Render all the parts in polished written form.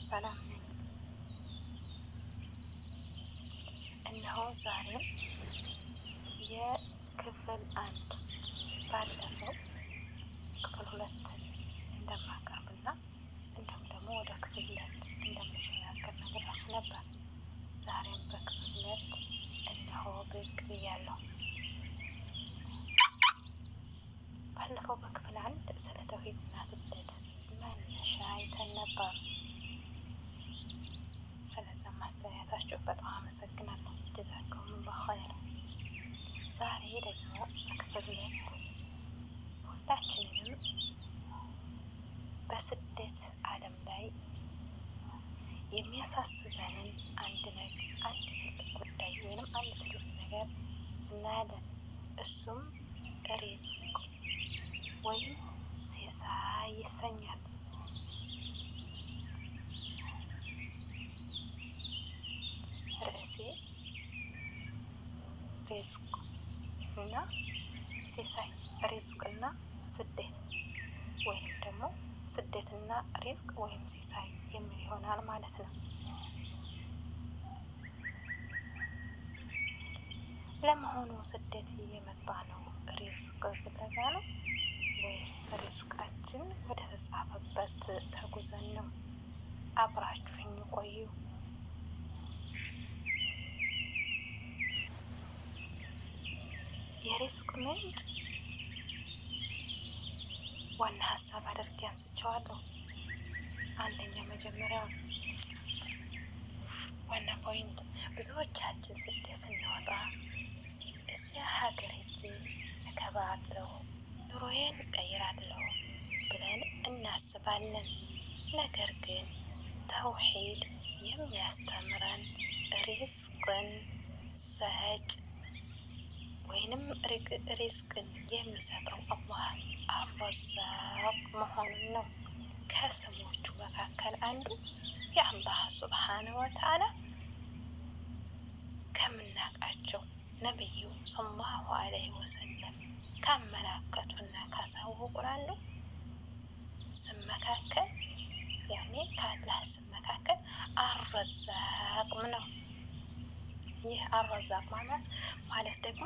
ሰላም ነኝ። እነሆ ዛሬም የክፍል 1 ባለፈው ክፍል 2 እንደማቀርብና እንዲሁም ደግሞ ወደ ክፍል 2 እንደምሸጋገር ነግራችሁ ነበር። ዛሬም በክፍል 2 እነሆ ብቅ ብያለሁ። ባለፈው በክፍል 1 ስለ ተውሂድና ስደት መነሻ አይተን ነበር። ስለዛ ማስተያየታችሁ በጣም አመሰግናለሁ። ጀዛኩሙላሁ ኸይር። ዛሬ ደግሞ በክፍል 2 ሁላችንንም በስደት ዓለም ላይ የሚያሳስበንን አንድ ትልቅ ጉዳይ ወይም አንድ ትልቅ ነገር እናያለን። እሱም ሪዝቅ ወይም ሲሳይ ይሰኛል። ርዕሴ ሪዝቅ እና ሲሳይ፣ ሪዝቅና ስደት ወይም ደግሞ ስደትና ሪዝቅ ወይም ሲሳይ የሚል ይሆናል ማለት ነው። ለመሆኑ ስደት የመጣ ነው ሪዝቅ ፍለጋ ነው ወይስ ሪዝቃችን ወደ ተጻፈበት ተጉዘን ነው? አብራችሁኝ ቆዩ። የሪዝቅ ምንጭ ዋና ሀሳብ አድርጌ አንስቼዋለሁ። አንደኛ መጀመሪያ ዋና ፖይንት፣ ብዙዎቻችን ስደት ስንወጣ እዚያ ሀገር ሄጄ እከብራለሁ፣ ኑሮዬን እቀይራለሁ ብለን እናስባለን። ነገር ግን ተውሂድ የሚያስተምረን ሪዝቅን ሰጭ ወይንም ሪዝቅን የሚሰጠው አላህ አርረዛቅ መሆኑን ነው። ከስሞቹ መካከል አንዱ የአላህ ሱብሓነሁ ወተዓላ ከምናውቃቸው ነቢዩ ሰለላሁ ዐለይሂ ወሰለም ካመላከቱና ካሳወቁን አንዱ ስም መካከል ከአላህ ስም መካከል አርረዛቅም ነው። ይህ አርረዛቅ ማለት ደግሞ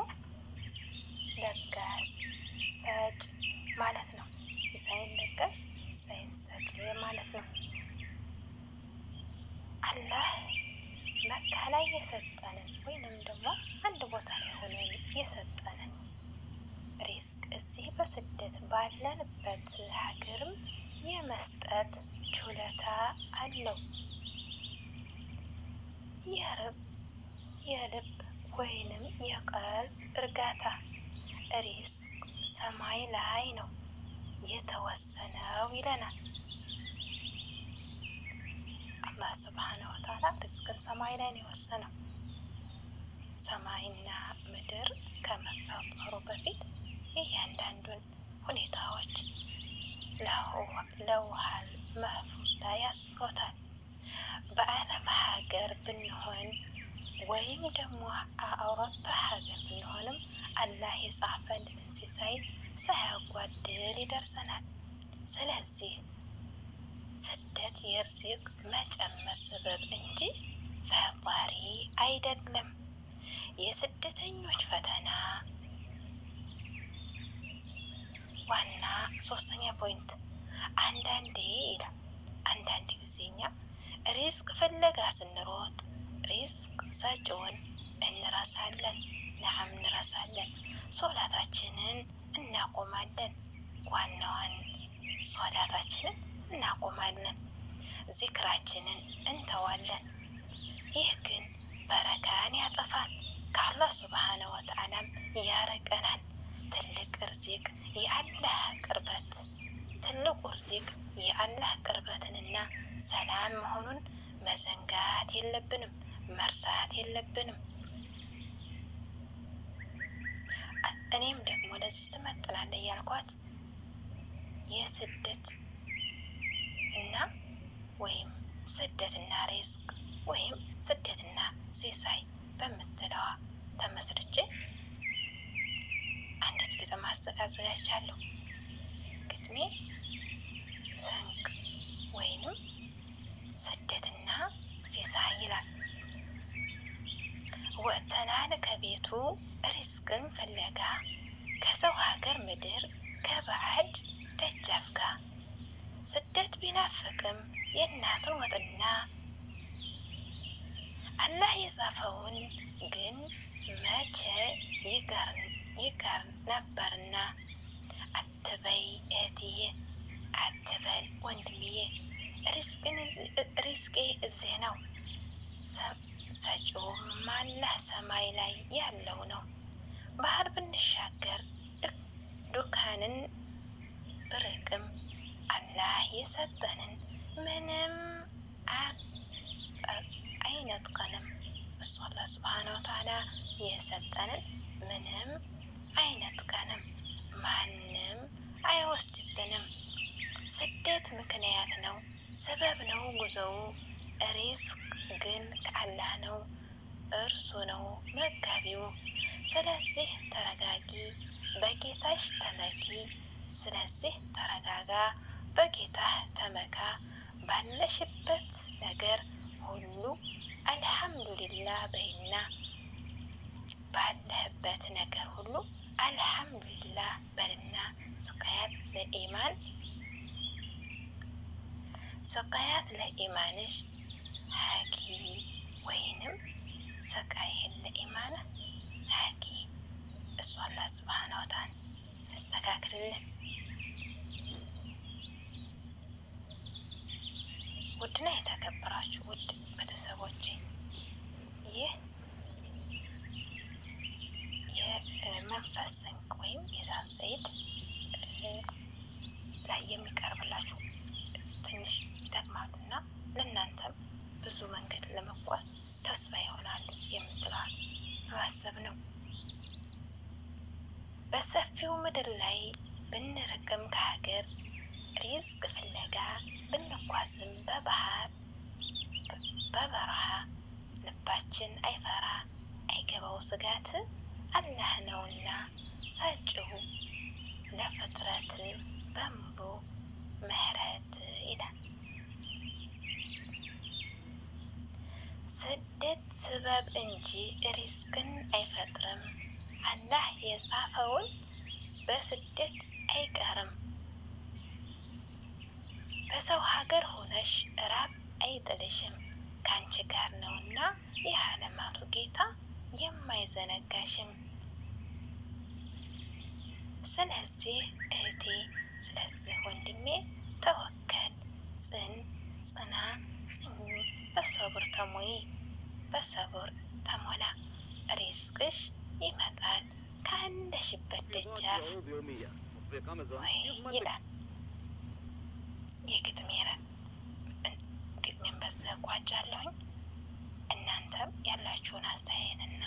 ለጋስ ሰጭ ማለት ነው። ሲሳይን ለጋስ ሲሳይን ሰጭ ማለት ነው። አላህ መካ ላይ የሰጠንን ወይንም ደግሞ አንድ ቦታ ላይ ሆነን የሰጠንን ሪዝቅ እዚህ በስደት ባለንበት ሀገርም የመስጠት ችሎታ አለው። የልብ ወይንም የቀልብ እርጋታ ሪዝቅ ሰማይ ላይ ነው የተወሰነው ይለናል አላህ ሱብሓነሁ ወተዓላ። ሪዝቅን ሰማይ ላይ ነው የወሰነው። ሰማይና ምድር ከመፈጠሩ በፊት እያንዳንዱን ሁኔታዎች ለውሃል መህፉዝ ላይ ያስፍሮታል። በአረብ ሀገር ብንሆን ወይም ደግሞ አውሮፓ ሀገር ብንሆንም አላህ የጻፈልንን ሲሳይ ሳያጓድል ይደርሰናል። ስለዚህ ስደት የርዚቅ መጨመር ሰበብ እንጂ ፈጣሪ አይደለም። የስደተኞች ፈተና ዋና ሶስተኛ ፖይንት፣ አንዳንድ ጊዜኛ ሪዝቅ ፍለጋ ስንሮጥ ሪዝቅ ሰጪውን እንረሳለን። ነዓም እንረሳለን። ሶላታችንን እናቆማለን። ዋናዋን ሶላታችንን እናቆማለን። ዚክራችንን እንተዋለን። ይህ ግን በረካን ያጠፋል፣ ከአላህ ሱብሓነሁ ወተዓላም ያርቀናል። ትልቁ ርዚቅ የአላህ ቅርበትንና ሰላም መሆኑን መዘንጋት የለብንም፣ መርሳት የለብንም። እኔም ደግሞ ለዚህ ትመጥናለህ እያልኳት የስደት እና ወይም ስደትና ሪዝቅ ወይም ስደትና ሲሳይ በምትለዋ ተመስርቼ አንዲት ግጥም አዘጋጅቻለሁ። ግጥሜ ስንቅ ወይንም ስደት ሪዝቅን ፍለጋ ከሰው ሀገር ምድር ከባዕድ ደጃፍ ጋር ስደት ቢናፍቅም የእናቱን ወጥና አላህ የጻፈውን ግን መቼ ይቀር ነበርና። አትበይ እህትዬ፣ አትበል ወንድምዬ፣ ሪዝቄ እዚህ ነው። ሰጪውም አላህ ሰማይ ላይ ያለው ነው። ባህር ብንሻገር ዱካንን ብርቅም አላህ የሰጠንን ምንም አይነጥቀንም። እሱ አላህ ሱብሓነሁ ወተዓላ የሰጠንን ምንም አይነጥቀንም፣ ማንም አይወስድብንም። ስደት ምክንያት ነው፣ ሰበብ ነው ጉዞው። ሪዝቅ ግን ከአላህ ነው፣ እርሱ ነው መጋቢው። ስለዚህ ተረጋጊ፣ በጌታሽ ተመኪ። ስለዚህ ተረጋጋ፣ በጌታህ ተመካ። ባለሽበት ነገር ሁሉ አልሐምዱሊላህ በይና፣ ባለህበት ነገር ሁሉ አልሐምዱሊላህ በልና። ስቃያት ለኢማንሽ ሀኪ ወይንም ስቃይህን ለኢማንህ ሀኪ። እሱ አላህ ሱብሓነሁ ወተዓላ ያስተካክልልን። ውድና የተከበራችሁ ውድ ቤተሰቦቼ ይህ የመንፈስ ስንቅ ወይም የዛን ሰይድ ላይ የሚቀርብላችሁ ትንሽ ይጠቅማሉና ለእናንተም ብዙ መንገድ ለመጓዝ ተስፋ ይሆናሉ የምትለዋል በማሰብ ነው። በሰፊው ምድር ላይ ብንርቅም ከሀገር ሪዝቅ ፍለጋ ብንጓዝም በባህር በበረሃ ልባችን አይፈራ አይገባው ስጋት አላህ ነውና ሰጪው ለፍጥረት በሙሉ ምህረት ይላል። ስደት ስበብ እንጂ ሪዝቅን አይፈጥርም። አላህ የጻፈውን በስደት አይቀርም። በሰው ሀገር ሆነሽ ራብ አይጥልሽም። ካንቺ ጋር ነውና የዓለማቱ ጌታ የማይዘነጋሽም። ስለዚህ እህቴ፣ ስለዚህ ወንድሜ ተወከል፣ ጽና፣ ጽኚ፣ በሰብር ተሞይ፣ በሰብር ተሞላ። ሪዝቅሽ ይመጣል ካለሽበት ደጃፍ ወይ ይላል። የግጥሜን በዛ ቋጫለሁኝ። እናንተም ያላችሁን አስተያየትና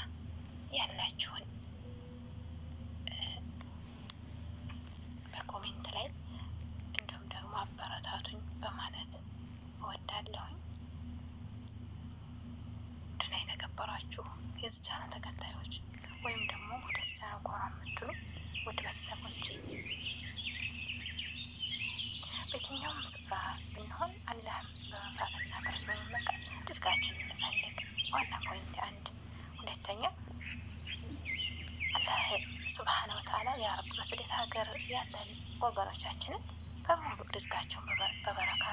ያላችሁን በኮሜንት ላይ እንዲሁም ደግሞ አበረታቱኝ በማለት እወዳለሁኝ። ድና የተከበራችሁ የዚህ ቻናል ተከታዮች ወይም ደግሞ ወደ ዚህ ቻናል ጎራ የምትሉ ውድ ቤተሰቦች በየትኛውም ስፍራ ብንሆን አላህን በመፍራትና በእርሱ በመመካት ሪዝቃችንን እንፈልግ። ዋና ፖይንት አንድ። ሁለተኛ አላህ ሱብሓነሁ ወተዓላ ያ ረብ በስደት ሀገር ያለን ወገኖቻችንን በሙሉ ሪዝቃቸውን በበረካ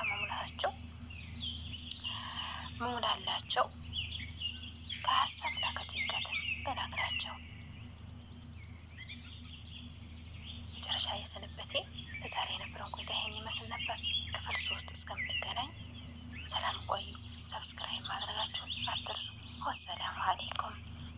መሙላላቸው፣ ከሀሳብና ከጭንቀትም ገላግላቸው። መጨረሻ የሰነበቴ ለዛሬ የነበረውን ቆይታ ይሄን ይመስል ነበር።